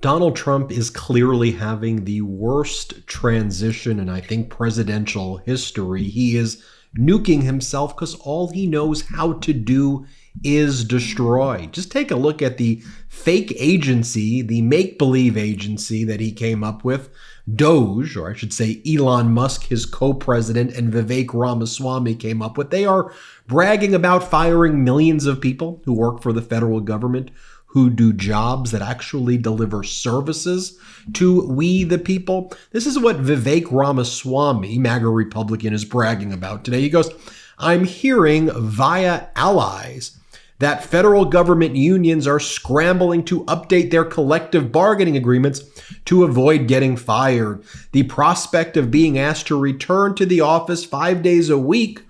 Donald Trump is clearly having the worst transition in, I think, presidential history. He is nuking himself because all he knows how to do is destroy. Just take a look at the fake agency, the make-believe agency that he came up with, Doge, or I should say Elon Musk, his co-president, and Vivek Ramaswamy came up with. They are bragging about firing millions of people who work for the federal government, who do jobs that actually deliver services to we the people. This is what Vivek Ramaswamy, MAGA Republican, is bragging about today. He goes, I'm hearing via allies that federal government unions are scrambling to update their collective bargaining agreements to avoid getting fired. The prospect of being asked to return to the office 5 days a week,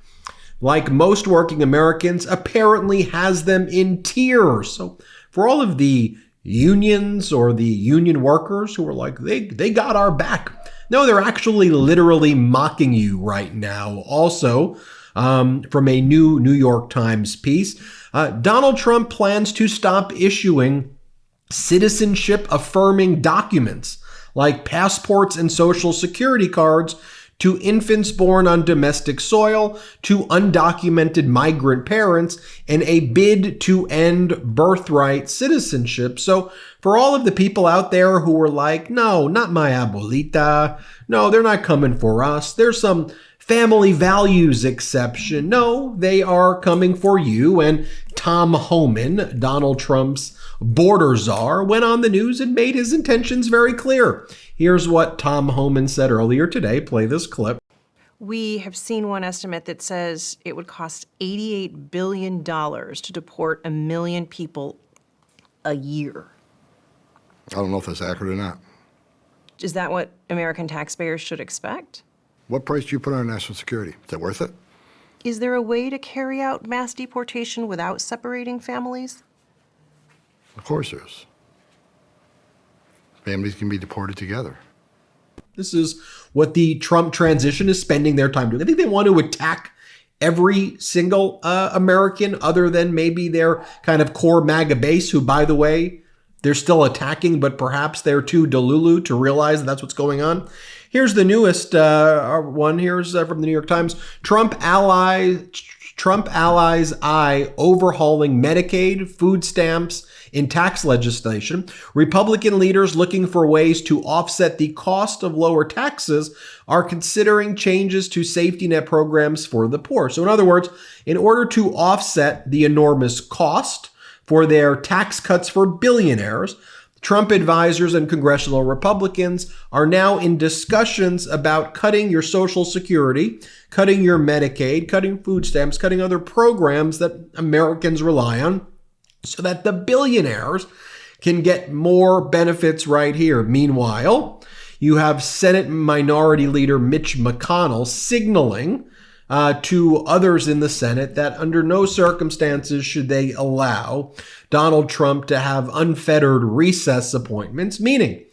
like most working Americans, apparently has them in tears. So for all of the unions or the union workers who are like, they got our back. No, they're actually literally mocking you right now. Also, from a new New York Times piece, Donald Trump plans to stop issuing citizenship-affirming documents like passports and social security cards to infants born on domestic soil, to undocumented migrant parents, in a bid to end birthright citizenship. So for all of the people out there who were like, no, not my abuelita, no, they're not coming for us, there's some family values exception. No, they are coming for you. And Tom Homan, Donald Trump's border czar, went on the news and made his intentions very clear. Here's what Tom Homan said earlier today. Play this clip. We have seen one estimate that says it would cost $88 billion to deport 1 million people a year. I don't know if that's accurate or not. Is that what American taxpayers should expect? What price do you put on national security? Is that worth it? Is there a way to carry out mass deportation without separating families? Of course there is. Families can be deported together. This is what the Trump transition is spending their time doing. I think they want to attack every single American other than maybe their kind of core MAGA base, who, by the way, they're still attacking, but perhaps they're too delulu to realize that that's what's going on. Here's the newest one. Here's from the New York Times. Trump allies eye overhauling Medicaid, food stamps in tax legislation. Republican leaders looking for ways to offset the cost of lower taxes are considering changes to safety net programs for the poor. So in other words, in order to offset the enormous cost for their tax cuts for billionaires, Trump advisors and congressional Republicans are now in discussions about cutting your Social Security, cutting your Medicaid, cutting food stamps, cutting other programs that Americans rely on so that the billionaires can get more benefits right here. Meanwhile, you have Senate Minority Leader Mitch McConnell signaling to others in the Senate that under no circumstances should they allow Donald Trump to have unfettered recess appointments, meaning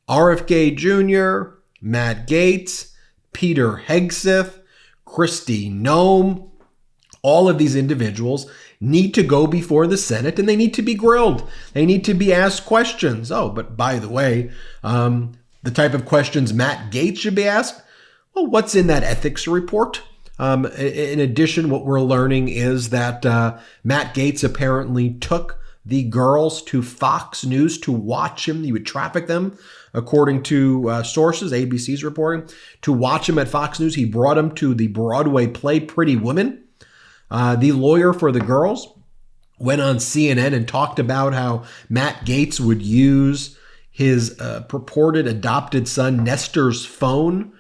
RFK Jr., Matt Gaetz, Peter Hegseth, Kristi Noem, all of these individuals need to go before the Senate and they need to be grilled. They need to be asked questions. Oh, but by the way, the type of questions Matt Gaetz should be asked, well, what's in that ethics report? In addition, what we're learning is that Matt Gaetz apparently took the girls to Fox News to watch him. He would traffic them, according to sources, ABC's reporting, to watch him at Fox News. He brought him to the Broadway play Pretty Woman. The lawyer for the girls went on CNN and talked about how Matt Gaetz would use his purported adopted son Nestor's phone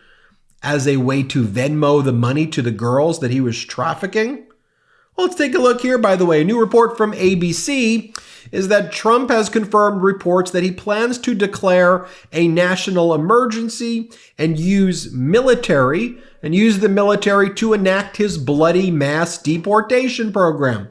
as a way to Venmo the money to the girls that he was trafficking. Well, let's take a look here, by the way. A new report from ABC is that Trump has confirmed reports that he plans to declare a national emergency and use the military to enact his bloody mass deportation program.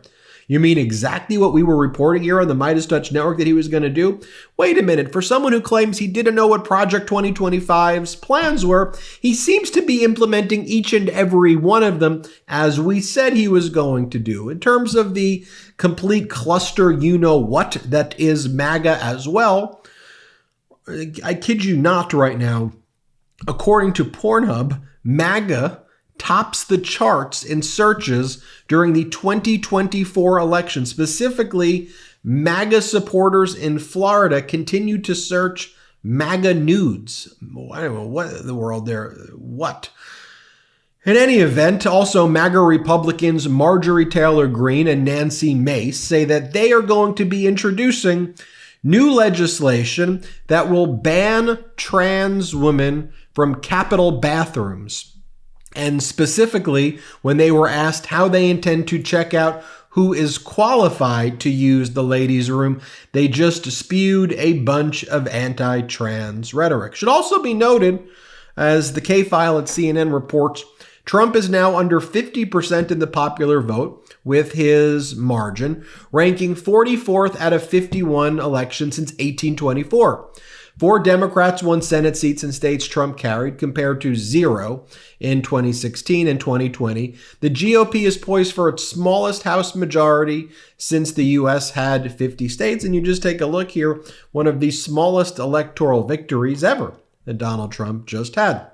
You mean exactly what we were reporting here on the Midas Touch Network that he was going to do? Wait a minute. For someone who claims he didn't know what Project 2025's plans were, he seems to be implementing each and every one of them as we said he was going to do. In terms of the complete cluster you-know-what that is MAGA as well, I kid you not right now, according to Pornhub, MAGA tops the charts in searches during the 2024 election. Specifically, MAGA supporters in Florida continue to search MAGA nudes. I don't know what in the world there. What? In any event, also MAGA Republicans Marjorie Taylor Greene and Nancy Mace say that they are going to be introducing new legislation that will ban trans women from Capitol bathrooms. And specifically, when they were asked how they intend to check out who is qualified to use the ladies' room, they just spewed a bunch of anti-trans rhetoric. Should also be noted, as the K-File at CNN reports, Trump is now under 50% in the popular vote with his margin, ranking 44th out of 51 elections since 1824. 4 Democrats won Senate seats in states Trump carried, compared to 0 in 2016 and 2020. The GOP is poised for its smallest House majority since the U.S. had 50 states. And you just take a look here, one of the smallest electoral victories ever that Donald Trump just had.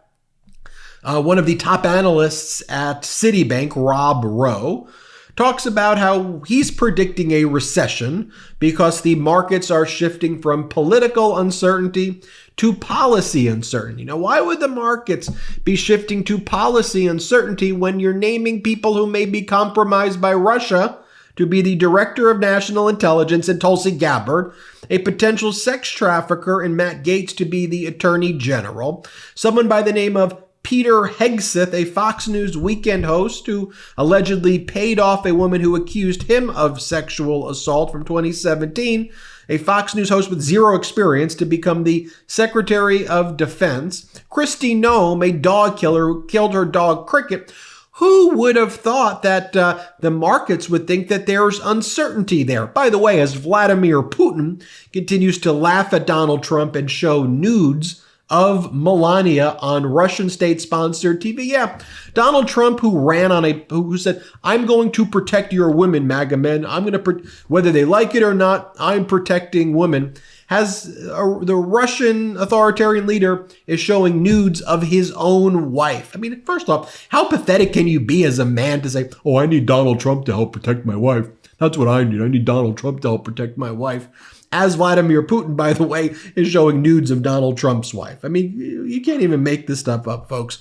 One of the top analysts at Citibank, Rob Rowe, talks about how he's predicting a recession because the markets are shifting from political uncertainty to policy uncertainty. Now, why would the markets be shifting to policy uncertainty when you're naming people who may be compromised by Russia to be the director of national intelligence and Tulsi Gabbard, a potential sex trafficker in Matt Gaetz to be the attorney general, someone by the name of Peter Hegseth, a Fox News weekend host who allegedly paid off a woman who accused him of sexual assault from 2017, a Fox News host with zero experience, to become the Secretary of Defense, Kristi Noem, a dog killer who killed her dog Cricket. Who would have thought that the markets would think that there's uncertainty there? By the way, as Vladimir Putin continues to laugh at Donald Trump and show nudes of Melania on Russian state-sponsored TV. Yeah, Donald Trump, who said, "I'm going to protect your women, MAGA men. Whether they like it or not, I'm protecting women." The Russian authoritarian leader is showing nudes of his own wife. I mean, first off, how pathetic can you be as a man to say, "Oh, I need Donald Trump to help protect my wife. That's what I need. I need Donald Trump to help protect my wife." As Vladimir Putin, by the way, is showing nudes of Donald Trump's wife. I mean, you can't even make this stuff up, folks.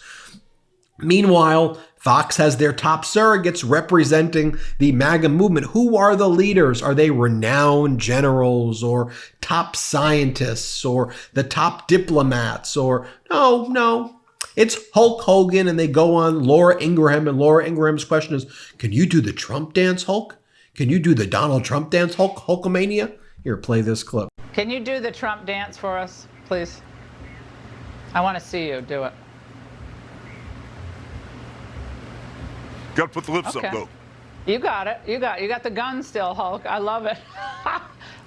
Meanwhile, Fox has their top surrogates representing the MAGA movement. Who are the leaders? Are they renowned generals or top scientists or the top diplomats? Or no. It's Hulk Hogan, and they go on Laura Ingraham, and Laura Ingram's question is, can you do the Trump dance, Hulk? Can you do the Donald Trump dance, Hulkamania? Here, play this clip. Can you do the Trump dance for us, please? I want to see you do it. Got to put the lips up, though. You got it. You got the gun still, Hulk. I love it.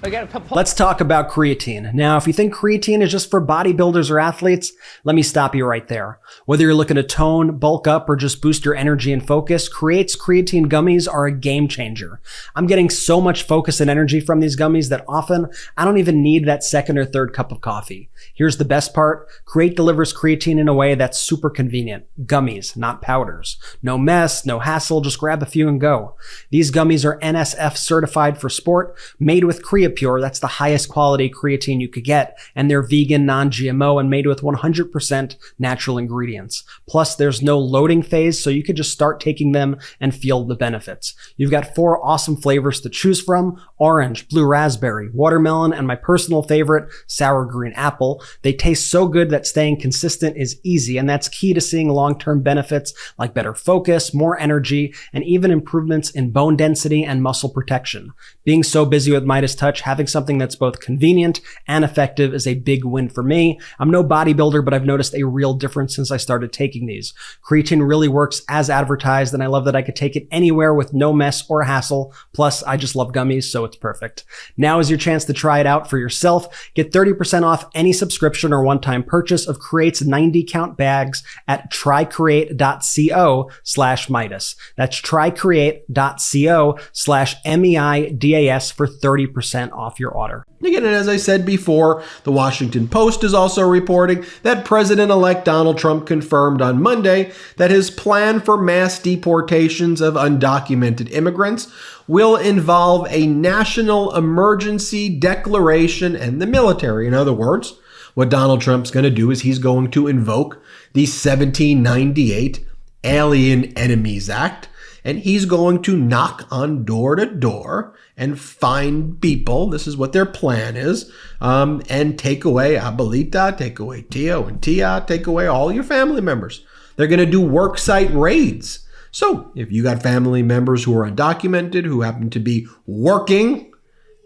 We got to put. Let's talk about creatine. Now, if you think creatine is just for bodybuilders or athletes, let me stop you right there. Whether you're looking to tone, bulk up, or just boost your energy and focus, Create's creatine gummies are a game changer. I'm getting so much focus and energy from these gummies that often I don't even need that second or third cup of coffee. Here's the best part. Create delivers creatine in a way that's super convenient. Gummies, not powders. No mess, no hassle, just grab a few and go. These gummies are NSF certified for sport, made with Creapure, that's the highest quality creatine you could get, and they're vegan, non-GMO, and made with 100% natural ingredients. Plus, there's no loading phase, so you could just start taking them and feel the benefits. You've got 4 awesome flavors to choose from: orange, blue raspberry, watermelon, and my personal favorite, sour green apple. They taste so good that staying consistent is easy, and that's key to seeing long-term benefits like better focus, more energy, and even improvements in bone density and muscle protection. Being so busy with Midas Touch, having something that's both convenient and effective is a big win for me. I'm no bodybuilder, but I've noticed a real difference since I started taking these. Creatine really works as advertised, and I love that I could take it anywhere with no mess or hassle. Plus, I just love gummies, so it's perfect. Now is your chance to try it out for yourself. Get 30% off any subscription or one-time purchase of Create's 90-count bags at trycreate.co/Midas. That's trycreate.co/MEIDAS for 30% 20% off your order. Again, and as I said before, the Washington Post is also reporting that President-elect Donald Trump confirmed on Monday that his plan for mass deportations of undocumented immigrants will involve a national emergency declaration and the military. In other words, what Donald Trump's going to do is he's going to invoke the 1798 Alien Enemies Act, and he's going to knock on door to door and find people. This is what their plan is. And take away Abuelita, take away Tio and Tia, take away all your family members. They're going to do worksite raids. So if you got family members who are undocumented, who happen to be working,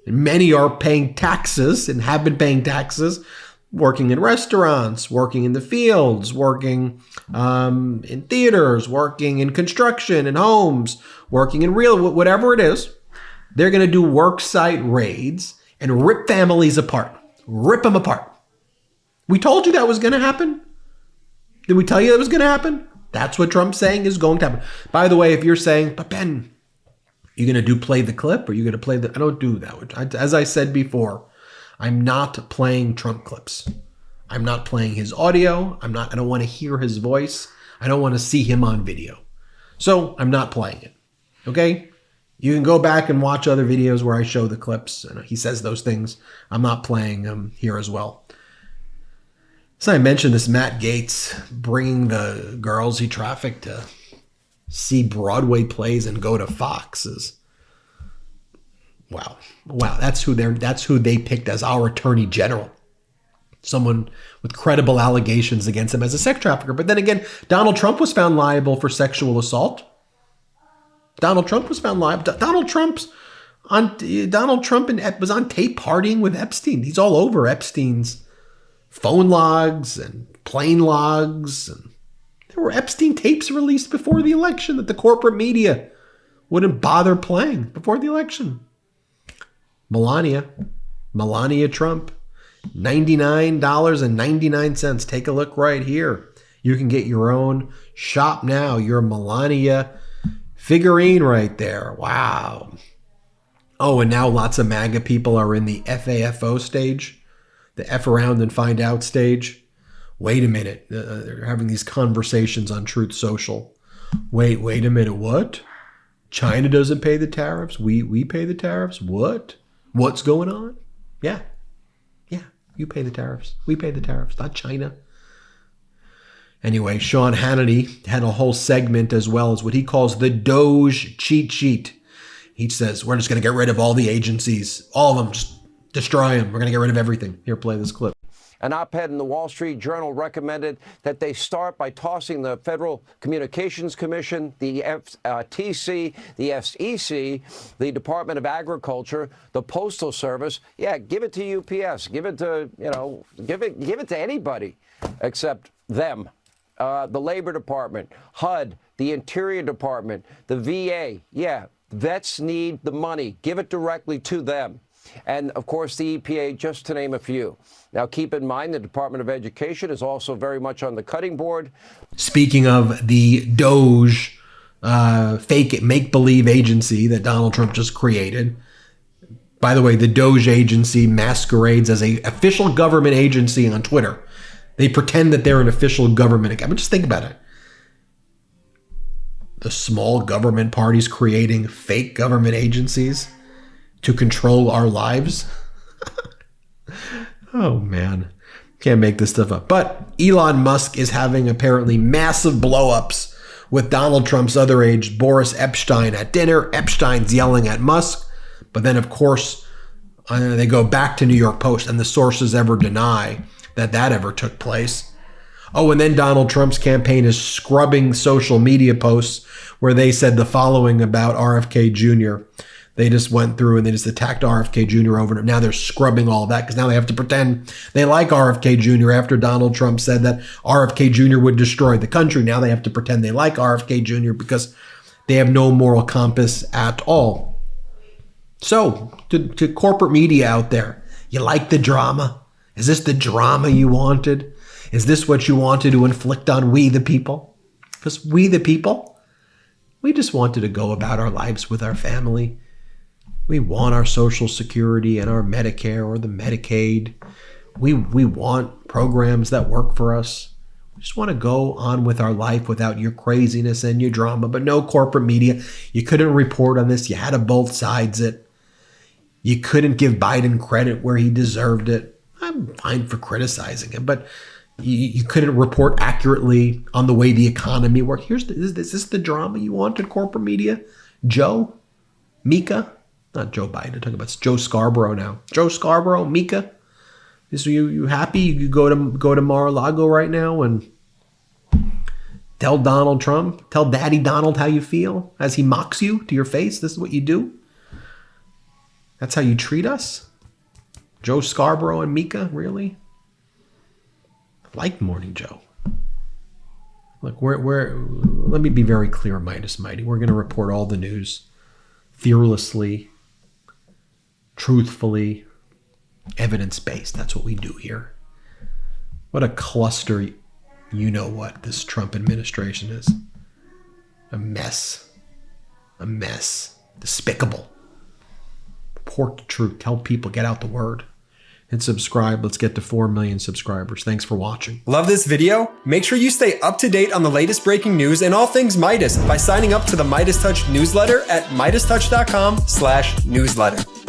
and many are paying taxes and have been paying taxes, working in restaurants, working in the fields, working in theaters, working in construction and homes, working in whatever it is, they're going to do worksite raids and rip families apart. Rip them apart. We told you that was going to happen. Did we tell you that was going to happen? That's what Trump's saying is going to happen. By the way, if you're saying, but Ben, you're going to play the clip or you're going to play I don't do that. As I said before, I'm not playing Trump clips. I'm not playing his audio. I don't want to hear his voice. I don't want to see him on video. So I'm not playing it. Okay? You can go back and watch other videos where I show the clips and he says those things. I'm not playing them here as well. So I mentioned this Matt Gaetz bringing the girls he trafficked to see Broadway plays and go to Fox's. Wow. That's who they picked as our attorney general. Someone with credible allegations against him as a sex trafficker. But then again, Donald Trump was found liable for sexual assault. Donald Trump was found liable. Donald Trump was on tape partying with Epstein. He's all over Epstein's phone logs and plane logs. And there were Epstein tapes released before the election that the corporate media wouldn't bother playing before the election. Melania Trump, $99.99. Take a look right here. You can get your own shop now. Your Melania figurine right there. Wow. Oh, and now lots of MAGA people are in the FAFO stage, the F around and find out stage. Wait a minute. They're having these conversations on Truth Social. Wait a minute. What? China doesn't pay the tariffs? We pay the tariffs? What? What's going on? Yeah. You pay the tariffs. We pay the tariffs, not China. Anyway, Sean Hannity had a whole segment as well as what he calls the Doge cheat sheet. He says, we're just going to get rid of all the agencies. All of them, just destroy them. We're going to get rid of everything. Here, play this clip. An op-ed in the Wall Street Journal recommended that they start by tossing the Federal Communications Commission, the FTC, the SEC, the Department of Agriculture, the Postal Service. Yeah, give it to UPS. Give it to, give it to anybody except them. The Labor Department, HUD, the Interior Department, the VA. Yeah, vets need the money. Give it directly to them. And, of course, the EPA, just to name a few. Now, keep in mind, the Department of Education is also very much on the cutting board. Speaking of the Doge fake make-believe agency that Donald Trump just created. By the way, the Doge agency masquerades as an official government agency on Twitter. They pretend that they're an official government. I mean, just think about it. The small government parties creating fake government agencies to control our lives. Oh, man. Can't make this stuff up. But Elon Musk is having apparently massive blow-ups with Donald Trump's other age, Boris Epstein, at dinner. Epstein's yelling at Musk. But then, of course, they go back to New York Post, and the sources ever deny that ever took place. Oh, and then Donald Trump's campaign is scrubbing social media posts where they said the following about RFK Jr. They just went through and they just attacked RFK Jr. over it. Now they're scrubbing all that because now they have to pretend they like RFK Jr. after Donald Trump said that RFK Jr. would destroy the country. Now they have to pretend they like RFK Jr. because they have no moral compass at all. So to corporate media out there, you like the drama? Is this the drama you wanted? Is this what you wanted to inflict on we the people? Because we the people, we just wanted to go about our lives with our family. We want our Social Security and our Medicare or the Medicaid. We want programs that work for us. We just want to go on with our life without your craziness and your drama, but no corporate media. You couldn't report on this. You had to both sides it. You couldn't give Biden credit where he deserved it. I'm fine for criticizing him, but you couldn't report accurately on the way the economy worked. Is this the drama you want in corporate media? Joe? Mika? Not Joe Biden. I'm talking about Joe Scarborough now. Joe Scarborough? Mika? So you happy? You go to Mar-a-Lago right now and tell Donald Trump, tell Daddy Donald how you feel as he mocks you to your face? This is what you do? That's how you treat us? Joe Scarborough and Mika? Really? I like Morning Joe. Look, let me be very clear, Midas Mighty. We're going to report all the news fearlessly, truthfully, evidence-based. That's what we do here. What a cluster, you know what this Trump administration is. A mess. A mess. Despicable. Report the truth. Tell people, get out the word. And subscribe. Let's get to 4 million subscribers. Thanks for watching. Love this video? Make sure you stay up to date on the latest breaking news and all things Midas by signing up to the Midas Touch newsletter at MidasTouch.com/newsletter.